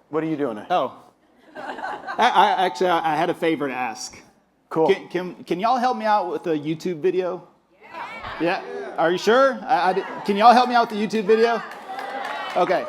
What are you doing? Oh, I had a favor to ask. Cool. Can y'all help me out with a YouTube video? Yeah. Are you sure? Can y'all help me out with the YouTube video? Okay.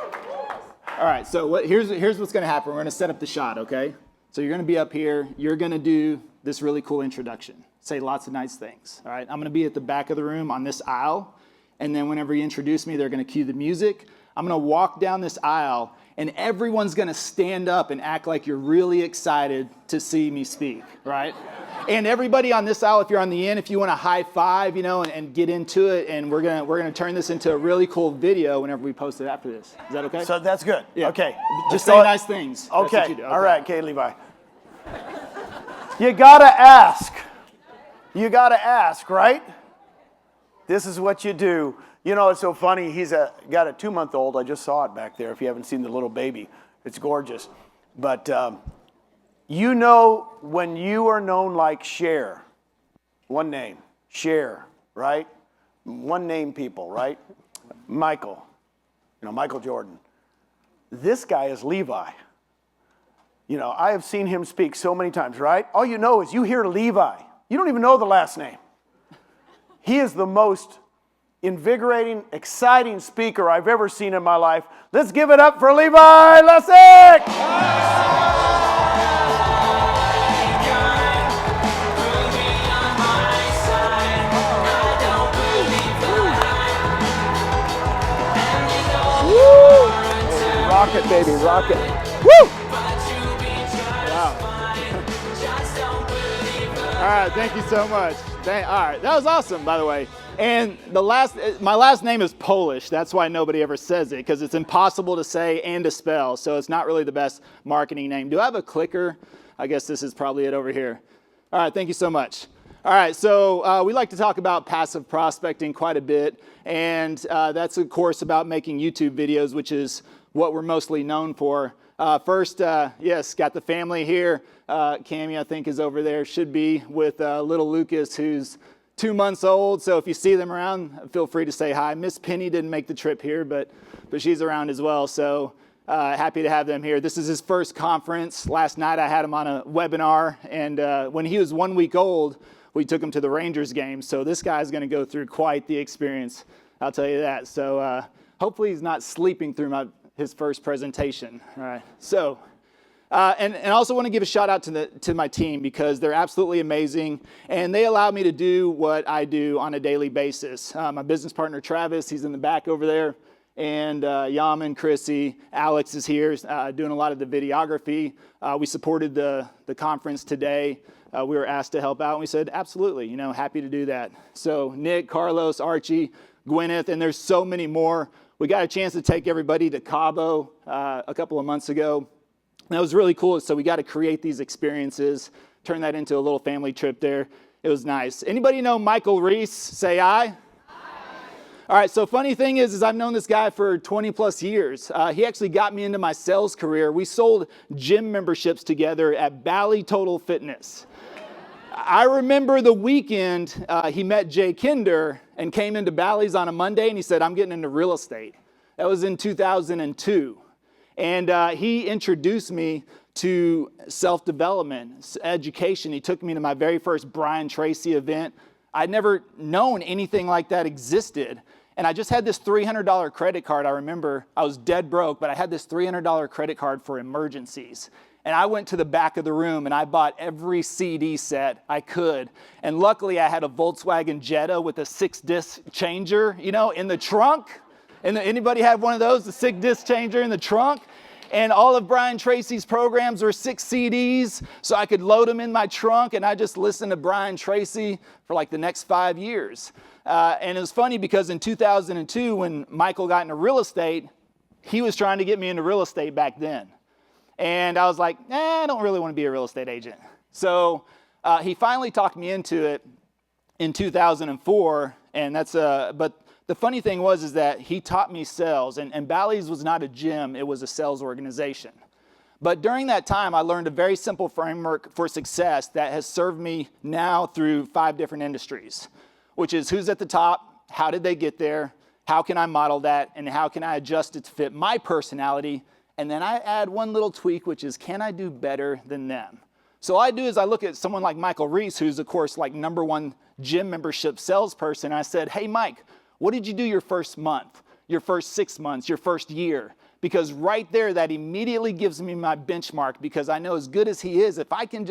All right. So here's what's going to happen. We're going to set up the shot. Okay. So you're going to be up here. You're going to do this really cool introduction. Say lots of nice things. All right. I'm going to be at the back of the room on this aisle, and then whenever you introduce me, they're going to cue the music. I'm going to walk down this aisle, and everyone's going to stand up and act like you're really excited to see me speak, right? And everybody on this aisle, if you're on the end, if you want to high five, and get into it, and we're gonna turn this into a really cool video whenever we post it after this. Is that okay? So that's good. Yeah. Okay. Just say nice things. Okay. All right. Okay, Levi. You gotta ask. You gotta ask, right? This is what you do. It's so funny. He's got a 2-month-old. I just saw it back there. If you haven't seen the little baby, it's gorgeous. But when you are known like Cher, one name, Cher, right? One name people, right? Michael, Michael Jordan. This guy is Levi. I have seen him speak so many times, right? All you know is you hear Levi. You don't even know the last name. He is the most invigorating, exciting speaker I've ever seen in my life. Let's give it up for Levi Lascsak! Rock it, baby, rock it. Woo! Wow. All right, thank you so much. All right, that was awesome, by the way. And my last name is Polish. That's why nobody ever says it, because it's impossible to say and to spell. So it's not really the best marketing name. Do I have a clicker? I guess this is probably it over here. All right, thank you so much. All right, so we like to talk about passive prospecting quite a bit. And that's, of course, about making YouTube videos, which is what we're mostly known for. First, yes, got the family here. Cammie, I think, is over there, should be, with little Lucas, who's 2 months old. So if you see them around, feel free to say hi. Miss Penny didn't make the trip here, but she's around as well. So happy to have them here. This is his first conference. Last night I had him on a webinar, and when he was 1 week old, we took him to the Rangers game. So this guy's going to go through quite the experience, I'll tell you that. So hopefully he's not sleeping through his first presentation. All right. So, and I also want to give a shout out to my team, because they're absolutely amazing, and they allow me to do what I do on a daily basis. My business partner Travis, he's in the back over there, and Yaman, Chrissy, Alex is here doing a lot of the videography. We supported the conference today. We were asked to help out, and we said absolutely, happy to do that. So Nick, Carlos, Archie, Gwyneth, and there's so many more. We got a chance to take everybody to Cabo a couple of months ago. That was really cool. So we got to create these experiences, turn that into a little family trip there. It was nice. Anybody know Michael Reese? Say aye. All right, so funny thing is I've known this guy for 20 plus years. He actually got me into my sales career. We sold gym memberships together at Bally Total Fitness. I remember the weekend he met Jay Kinder and came into Bally's on a Monday, and he said, I'm getting into real estate. That was in 2002. And he introduced me to self-development, education. He took me to my very first Brian Tracy event. I'd never known anything like that existed. And I just had this $300 credit card. I remember I was dead broke, but I had this $300 credit card for emergencies. And I went to the back of the room and I bought every CD set I could. And luckily I had a Volkswagen Jetta with a 6-disc changer, in the trunk. And anybody have one of those, the 6-disc changer in the trunk? And all of Brian Tracy's programs were 6 CDs, so I could load them in my trunk, and I just listened to Brian Tracy for like the next 5 years. And it was funny because in 2002, when Michael got into real estate, he was trying to get me into real estate back then. And I was like, I don't really want to be a real estate agent. So he finally talked me into it in 2004, and but the funny thing was that he taught me sales, and Bally's was not a gym, it was a sales organization. But during that time, I learned a very simple framework for success that has served me now through 5 different industries, which is who's at the top, how did they get there, how can I model that, and how can I adjust it to fit my personality And then I add one little tweak, which is, can I do better than them? So all I do is I look at someone like Michael Reese, who's of course like #1 gym membership salesperson. And I said, hey, Mike, what did you do your first month, your first 6 months, your first year? Because right there, that immediately gives me my benchmark, because I know as good as he is, if I can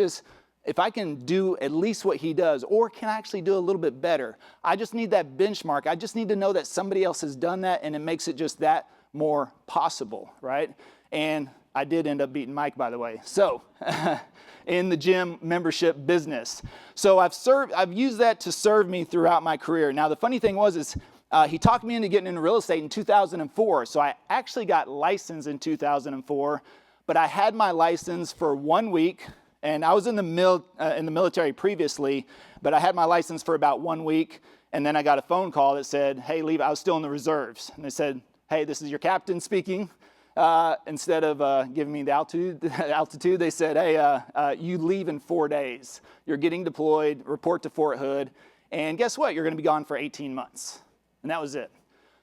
do at least what he does, or can I actually do a little bit better? I just need that benchmark. I just need to know that somebody else has done that, and it makes it just that more possible, right? And I did end up beating Mike, by the way. So in the gym membership business. So I've used that to serve me throughout my career. Now, the funny thing is he talked me into getting into real estate in 2004. So I actually got licensed in 2004, but I had my license for 1 week. And I was in the military previously, but I had my license for about 1 week. And then I got a phone call that said, hey, Levi, I was still in the reserves. And they said, hey, this is your captain speaking. Instead of giving me the altitude, they said, hey, you leave in 4 days. You're getting deployed, report to Fort Hood. And guess what? You're going to be gone for 18 months. And that was it.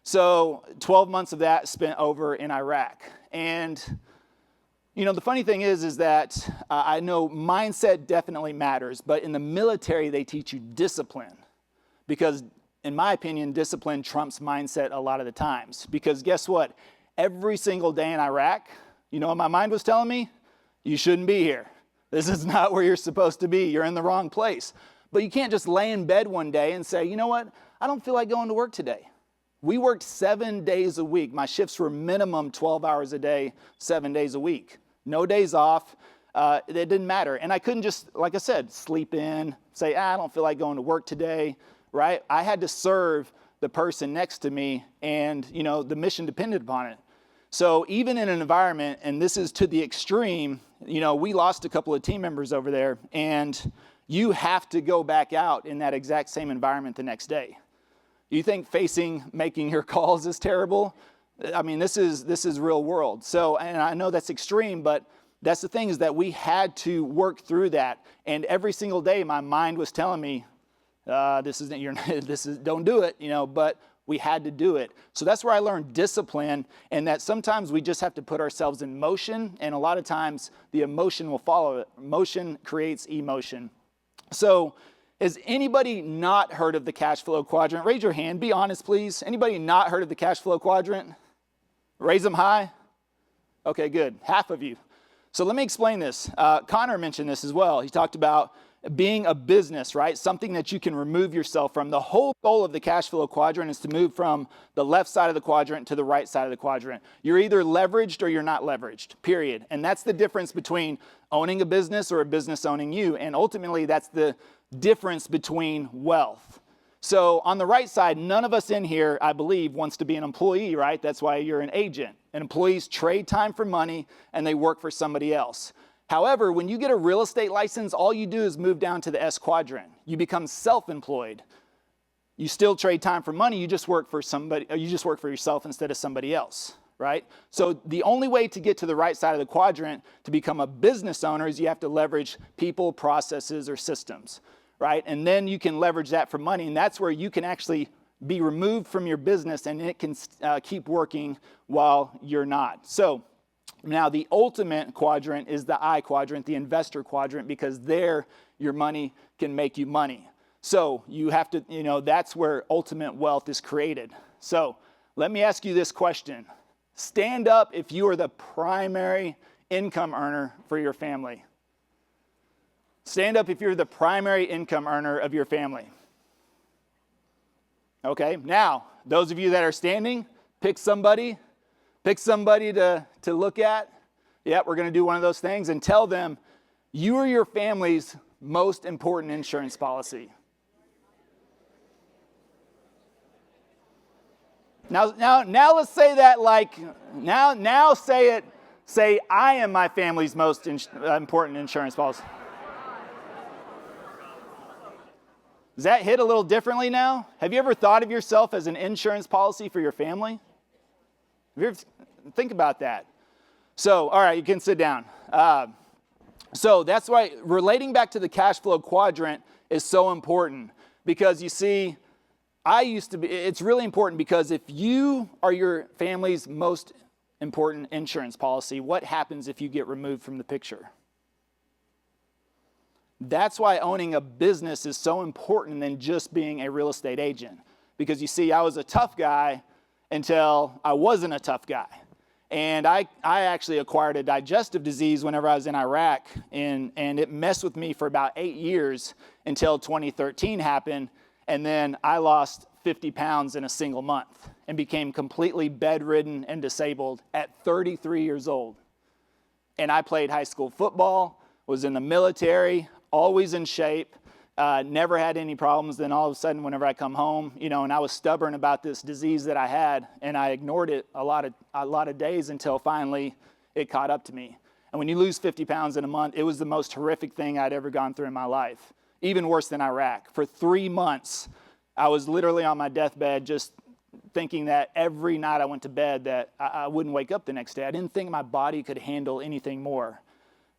So 12 months of that spent over in Iraq. And you know, the funny thing is that I know mindset definitely matters, but in the military, they teach you discipline. Because in my opinion, discipline trumps mindset a lot of the times. Because guess what? Every single day in Iraq, you know what my mind was telling me? You shouldn't be here. This is not where you're supposed to be. You're in the wrong place. But you can't just lay in bed one day and say, you know what? I don't feel like going to work today. We worked 7 days a week. My shifts were minimum 12 hours a day, 7 days a week. No days off. It didn't matter. And I couldn't just, like I said, sleep in, say, I don't feel like going to work today, right? I had to serve the person next to me, and, you know, the mission depended upon it. So even in an environment, and this is to the extreme, you know, we lost a couple of team members over there, and you have to go back out in that exact same environment the next day. You think making your calls is terrible? I mean, this is real world. So, and I know that's extreme, but that's the thing, is that we had to work through that. And every single day, my mind was telling me, don't do it, you know, but we had to do it. So that's where I learned discipline, and that sometimes we just have to put ourselves in motion, and a lot of times the emotion will follow it. Motion creates emotion. So has anybody not heard of the cash flow quadrant? Raise your hand. Be honest, please. Anybody not heard of the cash flow quadrant? Raise them high. Okay, good. Half of you. So let me explain this. Connor mentioned this as well. He talked about being a business, right? Something that you can remove yourself from. The whole goal of the cash flow quadrant is to move from the left side of the quadrant to the right side of the quadrant. You're either leveraged or you're not leveraged, period. And that's the difference between owning a business or a business owning you. And ultimately, that's the difference between wealth. So on the right side, none of us in here, I believe, wants to be an employee, right? That's why you're an agent. And employees trade time for money, and they work for somebody else. However, when you get a real estate license, all you do is move down to the S quadrant. You become self-employed. You still trade time for money, you just work for somebody, or you just work for yourself instead of somebody else, right? So the only way to get to the right side of the quadrant to become a business owner is you have to leverage people, processes, or systems, right? And then you can leverage that for money, and that's where you can actually be removed from your business, and it can keep working while you're not. So now the ultimate quadrant is the I quadrant, the investor quadrant, because there your money can make you money. So you have to, you know, that's where ultimate wealth is created. So let me ask you this question. Stand up if you are the primary income earner for your family. Stand up if you're the primary income earner of your family. Okay, now, those of you that are standing, pick somebody to look at. Yeah, we're going to do one of those things, and tell them you are your family's most important insurance policy. Now let's say that like, now say it, say I am my family's most important insurance policy. Does that hit a little differently now? Have you ever thought of yourself as an insurance policy for your family? Have you ever, think about that. So, all right, you can sit down. So that's why relating back to the cash flow quadrant is so important, because you see, it's really important, because if you are your family's most important insurance policy. What happens if you get removed from the picture? That's why owning a business is so important than just being a real estate agent. Because you see, I was a tough guy until I wasn't a tough guy. And I actually acquired a digestive disease whenever I was in Iraq, and it messed with me for about 8 years until 2013 happened, and then I lost 50 pounds in a single month and became completely bedridden and disabled at 33 years old. And I played high school football, was in the military, always in shape, never had any problems. Then all of a sudden, whenever I come home, and I was stubborn about this disease that I had, and I ignored it a lot of days until finally it caught up to me. And when you lose 50 pounds in a month, it was the most horrific thing I'd ever gone through in my life, even worse than Iraq. For 3 months, I was literally on my deathbed just thinking that every night I went to bed that I wouldn't wake up the next day. I didn't think my body could handle anything more.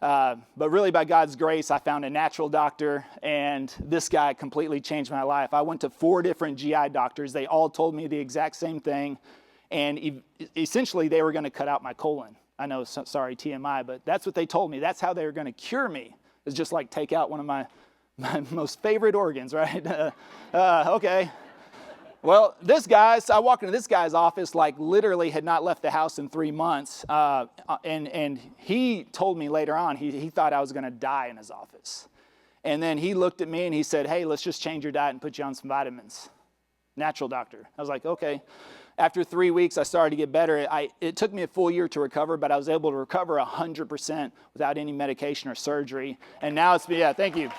But really, by God's grace, I found a natural doctor, and this guy completely changed my life. I went to 4 different GI doctors. They all told me the exact same thing, and essentially, they were going to cut out my colon. I know, sorry, TMI, but that's what they told me. That's how they were going to cure me, is just like take out one of my most favorite organs, right? Okay. Well, this guy, so I walked into this guy's office, like literally had not left the house in 3 months. And he told me later on, he thought I was going to die in his office. And then he looked at me and he said, hey, let's just change your diet and put you on some vitamins. Natural doctor. I was like, okay. After 3 weeks, I started to get better. It took me a full year to recover, but I was able to recover 100% without any medication or surgery. And now thank you.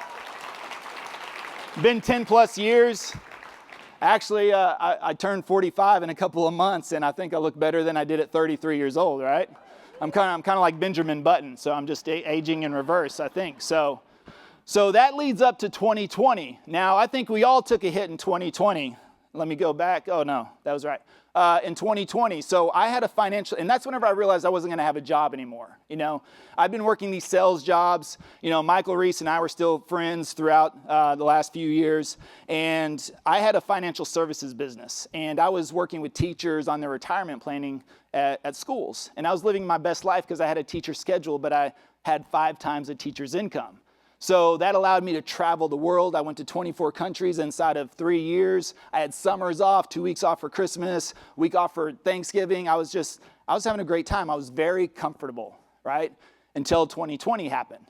Been 10 plus years. Actually, I turned 45 in a couple of months, and I think I look better than I did at 33 years old, right? I'm kind of like Benjamin Button, so I'm just aging in reverse, I think. So that leads up to 2020. Now, I think we all took a hit in 2020. Let me go back. Oh, no, that was right. In 2020. So I had a financial, and that's whenever I realized I wasn't going to have a job anymore. I've been working these sales jobs. Michael Reese and I were still friends throughout the last few years. And I had a financial services business. And I was working with teachers on their retirement planning at schools. And I was living my best life because I had a teacher schedule, but I had 5 times a teacher's income. So that allowed me to travel the world. I went to 24 countries inside of 3 years. I had summers off, 2 weeks off for Christmas, week off for Thanksgiving. I was having a great time. I was very comfortable, right? Until 2020 happened.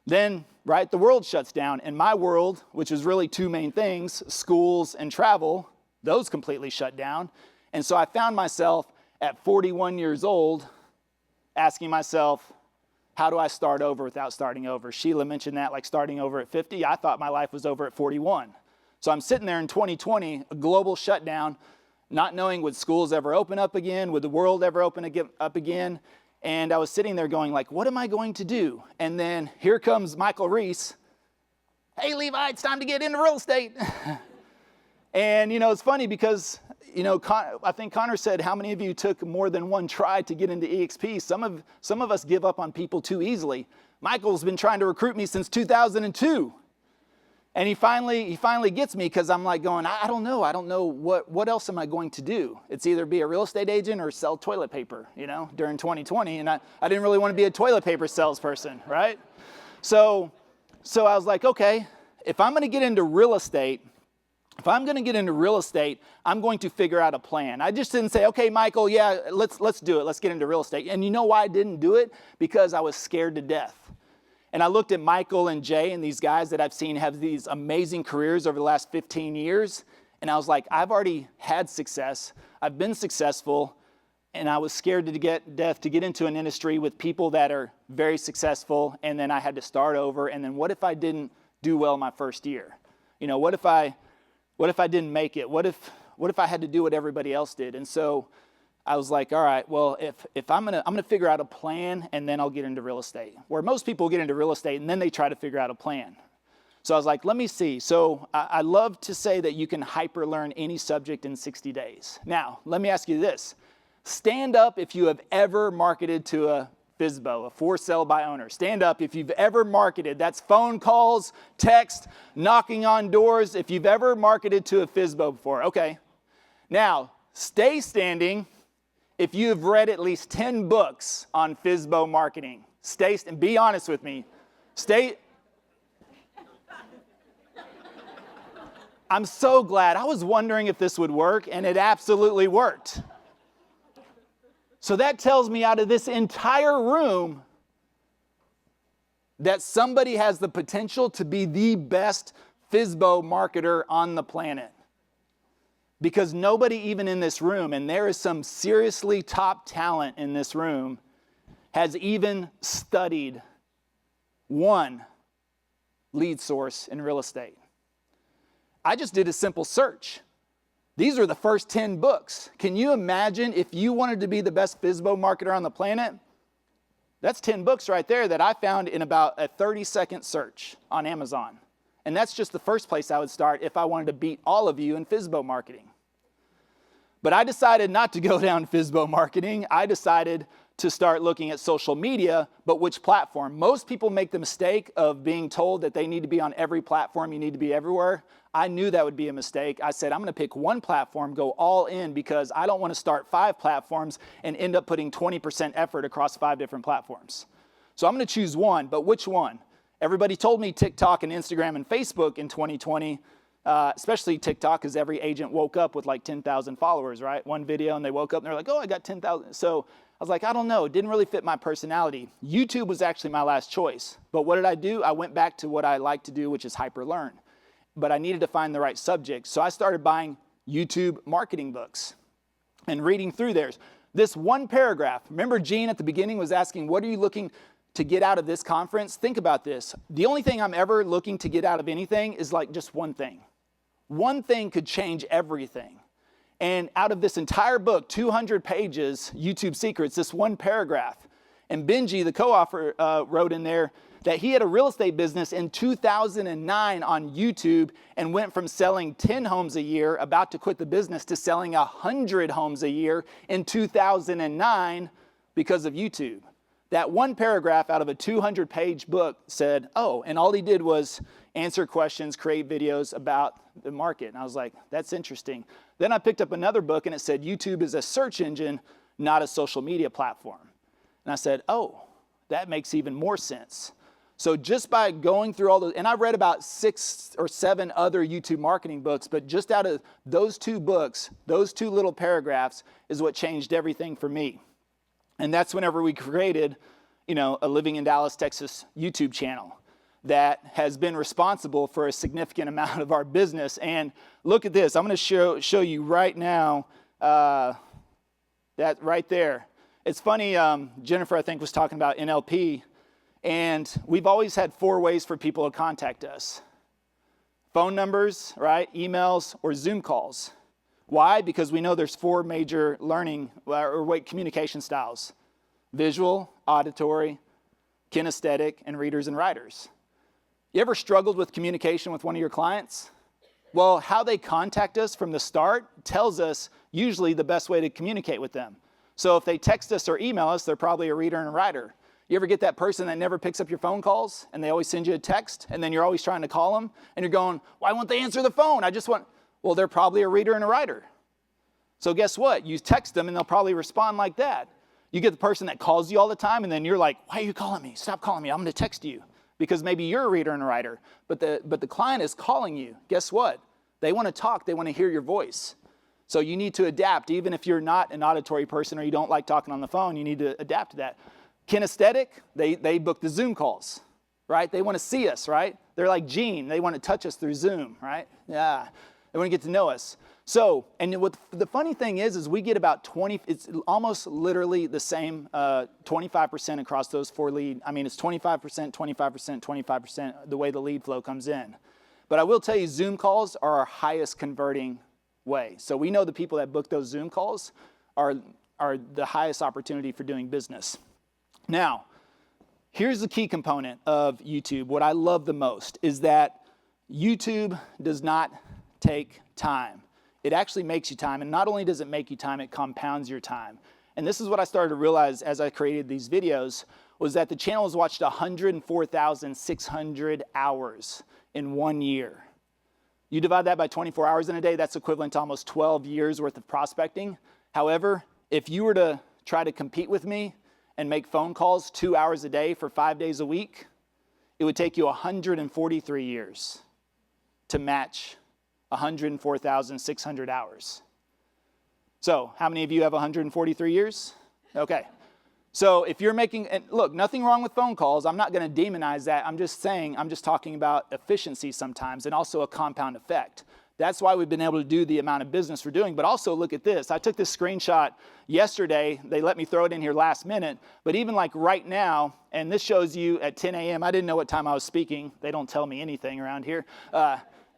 Then, right, the world shuts down. And my world, which is really 2 main things, schools and travel, those completely shut down. And so I found myself at 41 years old asking myself, how do I start over without starting over? Sheila mentioned that, like starting over at 50. I thought my life was over at 41. So I'm sitting there in 2020, a global shutdown, not knowing would schools ever open up again? Would the world ever open up again? And I was sitting there going like, what am I going to do? And then here comes Michael Reese. Hey, Levi, it's time to get into real estate. And, it's funny because, I think Connor said, how many of you took more than one try to get into EXP? Some of us give up on people too easily. Michael's been trying to recruit me since 2002. And he finally gets me because I'm like going, I don't know, what else am I going to do? It's either be a real estate agent or sell toilet paper, during 2020. And I didn't really want to be a toilet paper salesperson, right? So I was like, okay, if I'm going to get into real estate, I'm going to figure out a plan. I just didn't say, okay, Michael, yeah, let's do it. Let's get into real estate. And you know why I didn't do it? Because I was scared to death. And I looked at Michael and Jay and these guys that I've seen have these amazing careers over the last 15 years. And I was like, I've already had success. I've been successful. And I was scared to death to get into an industry with people that are very successful. And then I had to start over. And then what if I didn't do well my first year? What if I didn't make it? What if I had to do what everybody else did? And so I was like, all right, well, if I'm gonna figure out a plan and then I'll get into real estate. Where most people get into real estate and then they try to figure out a plan. So I was like, let me see. So I love to say that you can hyper learn any subject in 60 days. Now, let me ask you this. Stand up if you have ever marketed to a FSBO, a for sale by owner. Stand up if you've ever marketed. That's phone calls, text, knocking on doors. If you've ever marketed to a FSBO before. Okay. Now, stay standing if you have read at least 10 books on FSBO marketing. And be honest with me. I'm so glad. I was wondering if this would work, and it absolutely worked. So that tells me out of this entire room that somebody has the potential to be the best FSBO marketer on the planet. Because nobody even in this room, and there is some seriously top talent in this room, has even studied one lead source in real estate. I just did a simple search. These are the first 10 books. Can you imagine if you wanted to be the best FSBO marketer on the planet? That's 10 books right there that I found in about a 30-second search on Amazon. And that's just the first place I would start if I wanted to beat all of you in FSBO marketing. But I decided not to go down FSBO marketing. I decided to start looking at social media, but which platform? Most people make the mistake of being told that they need to be on every platform, you need to be everywhere. I knew that would be a mistake. I said, I'm going to pick one platform, go all in, because I don't want to start 5 platforms and end up putting 20% effort across 5 different platforms. So I'm going to choose one, but which one? Everybody told me TikTok and Instagram and Facebook in 2020, especially TikTok, because every agent woke up with like 10,000 followers, right? One video, and they woke up and they're like, oh, I got 10,000. So I was like, I don't know. It didn't really fit my personality. YouTube was actually my last choice. But what did I do? I went back to what I like to do, which is hyperlearn. But I needed to find the right subject. So I started buying YouTube marketing books and reading through theirs. This one paragraph, remember Gene at the beginning was asking, what are you looking to get out of this conference? Think about this. The only thing I'm ever looking to get out of anything is like just one thing. One thing could change everything. And out of this entire book, 200 pages, YouTube Secrets, this one paragraph. And Benji, the co-author, wrote in there that he had a real estate business in 2009 on YouTube and went from selling 10 homes a year, about to quit the business, to selling 100 homes a year in 2009 because of YouTube. That one paragraph out of a 200-page book said, oh, and all he did was answer questions, create videos about the market. And I was like, that's interesting. Then I picked up another book and it said, YouTube is a search engine, not a social media platform. And I said, oh, that makes even more sense. So just by going through all those, and I read about 6 or 7 other YouTube marketing books, but just out of those 2 books, those 2 little paragraphs is what changed everything for me. And that's whenever we created, a Living in Dallas, Texas YouTube channel that has been responsible for a significant amount of our business. And look at this. I'm going to show you right now that right there. It's funny, Jennifer, I think, was talking about NLP. And we've always had 4 ways for people to contact us. Phone numbers, right? Emails, or Zoom calls. Why? Because we know there's 4 major communication styles. Visual, auditory, kinesthetic, and readers and writers. You ever struggled with communication with one of your clients? Well, how they contact us from the start tells us usually the best way to communicate with them. So if they text us or email us, they're probably a reader and a writer. You ever get that person that never picks up your phone calls and they always send you a text and then you're always trying to call them and you're going, why won't they answer the phone? Well, they're probably a reader and a writer. So guess what? You text them and they'll probably respond like that. You get the person that calls you all the time and then you're like, why are you calling me? Stop calling me. I'm going to text you. Because maybe you're a reader and a writer, but the client is calling you. Guess what? They want to talk. They want to hear your voice. So you need to adapt. Even if you're not an auditory person or you don't like talking on the phone, you need to adapt to that. Kinesthetic, they book the Zoom calls, right? They want to see us, right? They're like Gene. They want to touch us through Zoom, right? Yeah, they want to get to know us. So, and what the funny thing is we get about 20, it's almost literally the same 25% across those 4 lead. I mean, it's 25%, 25%, 25%, the way the lead flow comes in. But I will tell you, Zoom calls are our highest converting way. So we know the people that book those Zoom calls are the highest opportunity for doing business. Now, here's the key component of YouTube. What I love the most is that YouTube does not take time. It actually makes you time. And not only does it make you time, it compounds your time. And this is what I started to realize as I created these videos, was that the channel has watched 104,600 hours in 1 year. You divide that by 24 hours in a day, that's equivalent to almost 12 years worth of prospecting. However, if you were to try to compete with me and make phone calls 2 hours a day for 5 days a week, it would take you 143 years to match 104,600 hours. So how many of you have 143 years? Okay. So if you're making, and look, nothing wrong with phone calls. I'm not going to demonize that. I'm just talking about efficiency sometimes and also a compound effect. That's why we've been able to do the amount of business we're doing. But also look at this. I took this screenshot yesterday. They let me throw it in here last minute. But even like right now, and this shows you at 10 a.m. I didn't know what time I was speaking. They don't tell me anything around here.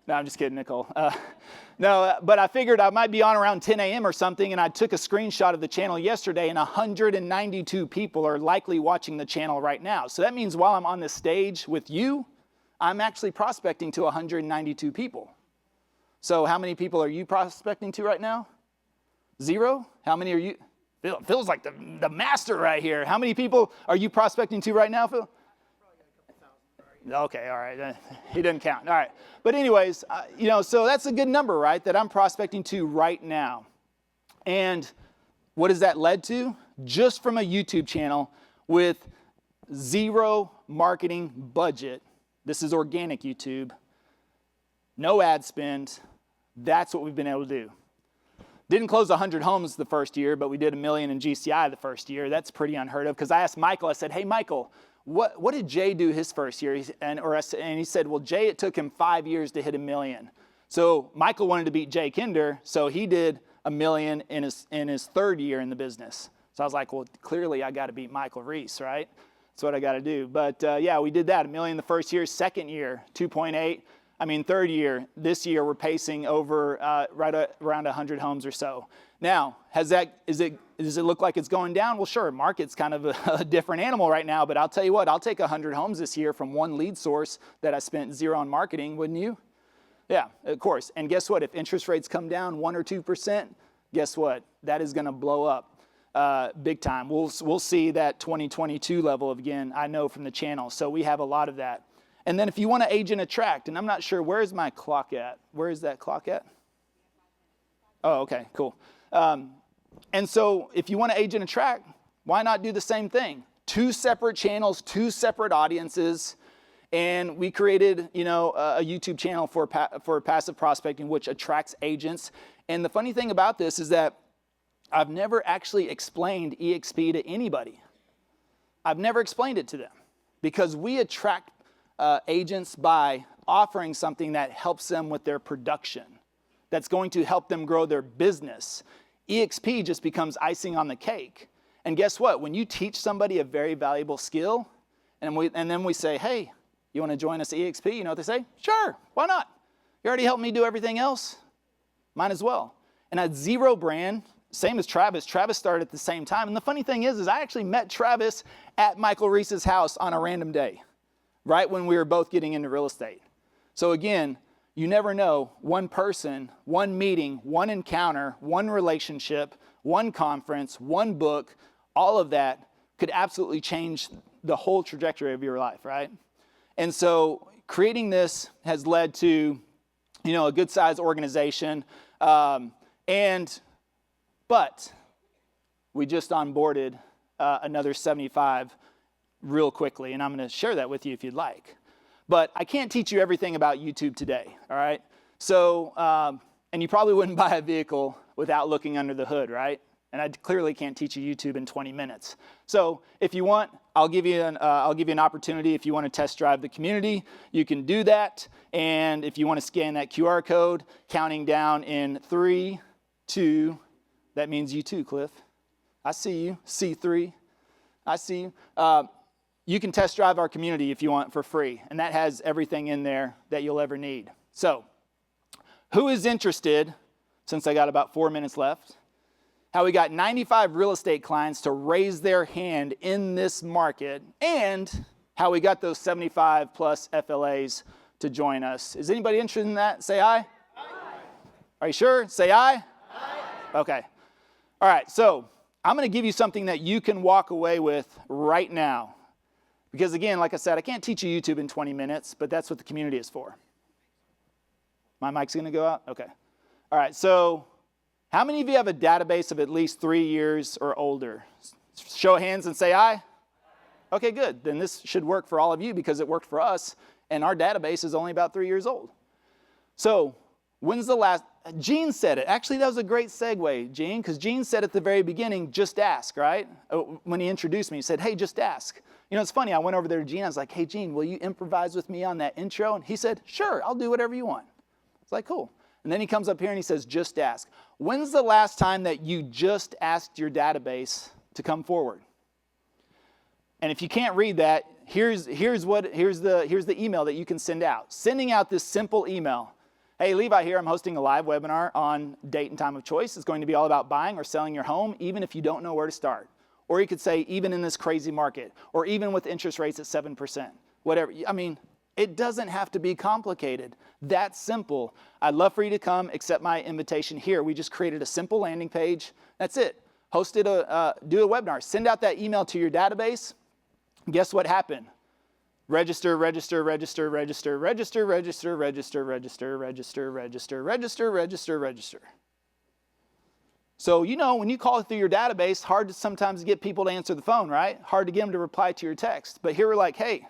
No, I'm just kidding, Nicole. But I figured I might be on around 10 a.m. or something, and I took a screenshot of the channel yesterday, and 192 people are likely watching the channel right now. So that means while I'm on this stage with you, I'm actually prospecting to 192 people. So how many people are you prospecting to right now? 0? How many are you? Phil feels like the master right here. How many people are you prospecting to right now, Phil? Okay, all right. He doesn't count. All right. But anyways, so that's a good number, right, that I'm prospecting to right now. And what has that led to? Just from a YouTube channel with 0 marketing budget. This is organic YouTube. No ad spend. That's what we've been able to do. Didn't close 100 homes the first year, but we did $1 million in GCI the first year. That's pretty unheard of, because I asked Michael, I said, hey, Michael, what did Jay do his first year? And he said, well, Jay, it took him 5 years to hit $1 million. So Michael wanted to beat Jay Kinder, so he did $1 million in his third year in the business. So I was like, well, clearly I got to beat Michael Reese, right? That's what I got to do. But yeah, we did that, $1 million the first year. Second year, 2.8. Third year, this year we're pacing over right around 100 homes or so. Now, does it look like it's going down? Well, sure, market's kind of a different animal right now, but I'll tell you what, I'll take 100 homes this year from one lead source that I spent 0 on marketing, wouldn't you? Yeah, of course. And guess what? If interest rates come down 1 or 2%, guess what? That is going to blow up big time. We'll see that 2022 level again, I know from the channel. So we have a lot of that. And then if you want to age and attract, and I'm not sure, where's my clock at? Where is that clock at? Oh, okay, cool. And so if you want to age and attract, why not do the same thing? 2 separate channels, 2 separate audiences, and we created, a YouTube channel for passive prospecting, which attracts agents. And the funny thing about this is that I've never actually explained EXP to anybody. I've never explained it to them, because we attract agents by offering something that helps them with their production, that's going to help them grow their business. EXP just becomes icing on the cake. And guess what? When you teach somebody a very valuable skill, and then we say, hey, you want to join us at EXP? You know what they say? Sure, why not? You already helped me do everything else. Might as well. And at 0 brand, same as Travis. Travis started at the same time. And the funny thing is I actually met Travis at Michael Reese's house on a random day, right when we were both getting into real estate. So again, you never know, one person, one meeting, one encounter, one relationship, one conference, one book, all of that could absolutely change the whole trajectory of your life, right? And so creating this has led to, a good sized organization. But we just onboarded another 75 real quickly, and I'm going to share that with you if you'd like. But I can't teach you everything about YouTube today, all right? So, and you probably wouldn't buy a vehicle without looking under the hood, right? And I clearly can't teach you YouTube in 20 minutes. So if you want, I'll give you an opportunity. If you want to test drive the community, you can do that. And if you want to scan that QR code, counting down in 3, 2, that means you too, Cliff. I see you. C3, I see you. You can test drive our community if you want for free, and that has everything in there that you'll ever need. So, who is interested, since I got about 4 minutes left, how we got 95 real estate clients to raise their hand in this market, and how we got those 75 plus FLAs to join us. Is anybody interested in that? Say aye. Aye. Are you sure? Say aye. Aye. Okay. All right, so I'm going to give you something that you can walk away with right now. Because again, like I said, I can't teach you YouTube in 20 minutes, but that's what the community is for. My mic's going to go out? Okay. All right, so How many of you have a database of at least 3 years or older? Show of hands and say aye. Okay, good. Then this should work for all of you because it worked for us, and our database is only about 3 years old. So when's the last, Gene said it. Actually, that was a great segue, Gene, because Gene said at the very beginning, just ask, right? When he introduced me, he said, hey, just ask. You know, it's funny, I went over there to Gene, I was like, hey, Gene, will you improvise with me on that intro? And he said, sure, I'll do whatever you want. It's like, cool. And then he comes up here and he says, just ask. When's the last time that you just asked your database to come forward? And if you can't read that, here's the email that you can send out. Sending out this simple email. Hey, Levi here, I'm hosting a live webinar on date and time of choice. It's going to be all about buying or selling your home, even if you don't know where to start. Or you could say, even in this crazy market, or even with interest rates at 7%, whatever. I mean, it doesn't have to be complicated. That's simple. I'd love for you to come, accept my invitation here. We just created a simple landing page. That's it. Do a webinar. Send out that email to your database. Guess what happened? Register, register, register, register, register, register, register, register, register, register, register, register, register. So, you know, when you call through your database, hard to sometimes get people to answer the phone, right? Hard to get them to reply to your text. But here we're like, hey,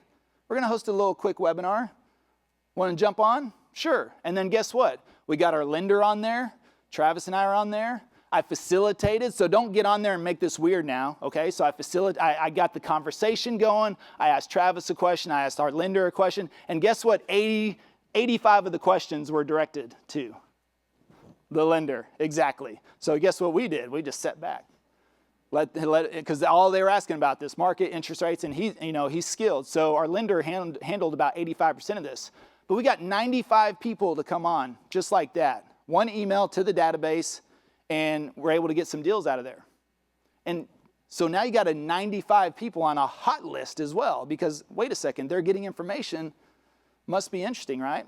we're going to host a little quick webinar. Want to jump on? Sure. And then guess what? We got our lender on there. Travis and I are on there. I facilitated, so don't get on there and make this weird now, okay? So I got the conversation going. I asked Travis a question. I asked our lender a question. And guess what? 85 of the questions were directed to the lender, exactly. So guess what we did? We just sat back. Because all they were asking about this market, interest rates, and he's skilled. So our lender handled about 85% of this. But we got 95 people to come on, just like that. One email to the database, and we're able to get some deals out of there. And so now you got 95 people on a hot list as well, because wait a second, they're getting information, must be interesting, right?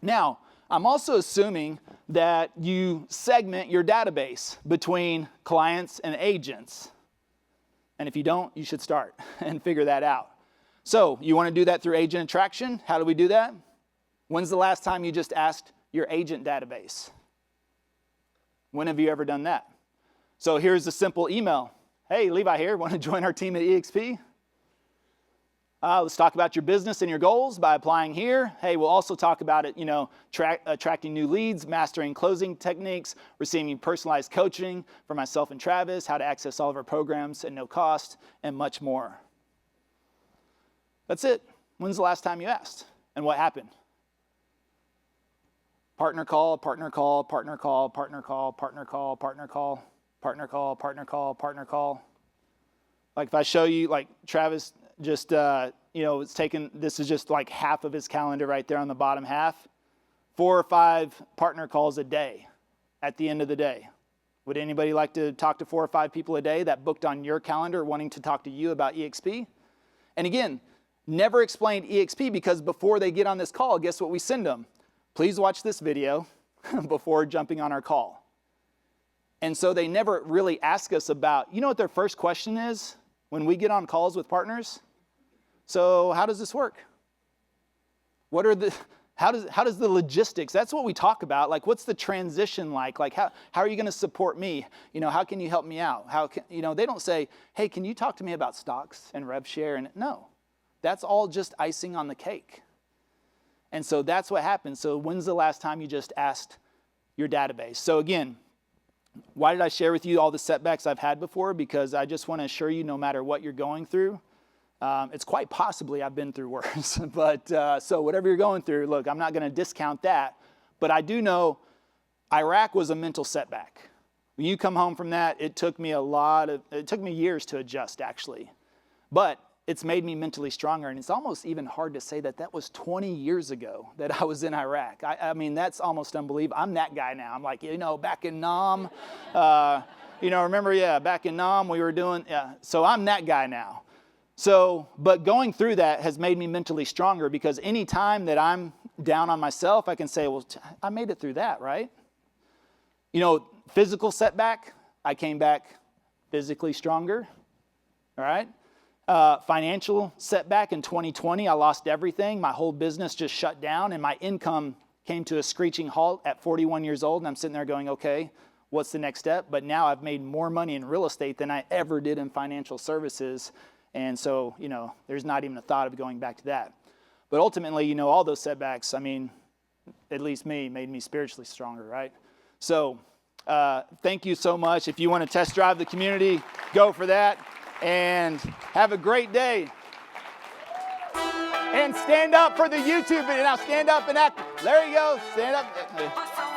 Now, I'm also assuming that you segment your database between clients and agents. And if you don't, you should start and figure that out. So you want to do that through agent attraction? How do we do that? When's the last time you just asked your agent database? When have you ever done that? So here's a simple email. Hey, Levi here, want to join our team at EXP? Let's talk about your business and your goals by applying here. Hey, we'll also talk about it, attracting new leads, mastering closing techniques, receiving personalized coaching for myself and Travis, how to access all of our programs at no cost, and much more. That's it. When's the last time you asked? And what happened? Partner call, partner call, partner call, partner call, partner call, partner call, partner call, partner call, partner call. Like if I show you, like Travis just, it's taken, this is just like half of his calendar right there on the bottom half. 4 or 5 partner calls a day at the end of the day. Would anybody like to talk to 4 or 5 people a day that booked on your calendar wanting to talk to you about EXP? And again, never explained EXP because before they get on this call, guess what we send them? Please watch this video before jumping on our call. And so they never really ask us about, you know what their first question is when we get on calls with partners? So how does this work? How does the logistics, that's what we talk about. Like, what's the transition like? Like, how are you going to support me? How can you help me out? They don't say, hey, can you talk to me about stocks and rev share? And no, that's all just icing on the cake. And so that's what happens. So when's the last time you just asked your database? So again, why did I share with you all the setbacks I've had before? Because I just want to assure you, no matter what you're going through, it's quite possibly I've been through worse. But so whatever you're going through, look, I'm not going to discount that. But I do know Iraq was a mental setback. When you come home from that, it took me years to adjust, actually. But it's made me mentally stronger, and it's almost even hard to say that that was 20 years ago that I was in Iraq. I mean, that's almost unbelievable. I'm that guy now. I'm like, back in Nam, remember, back in Nam we were doing, so I'm that guy now. So, but going through that has made me mentally stronger because any time that I'm down on myself, I can say, well, I made it through that, right? Physical setback, I came back physically stronger, all right? Financial setback in 2020, I lost everything. My whole business just shut down and my income came to a screeching halt at 41 years old. And I'm sitting there going, okay, what's the next step? But now I've made more money in real estate than I ever did in financial services. And so, you know, there's not even a thought of going back to that. But ultimately, you know, all those setbacks, I mean, at least me, made me spiritually stronger, right? So thank you so much. If you want to test drive the community, go for that. And have a great day. And stand up for the YouTube video. Now stand up and act. There you go. Stand up.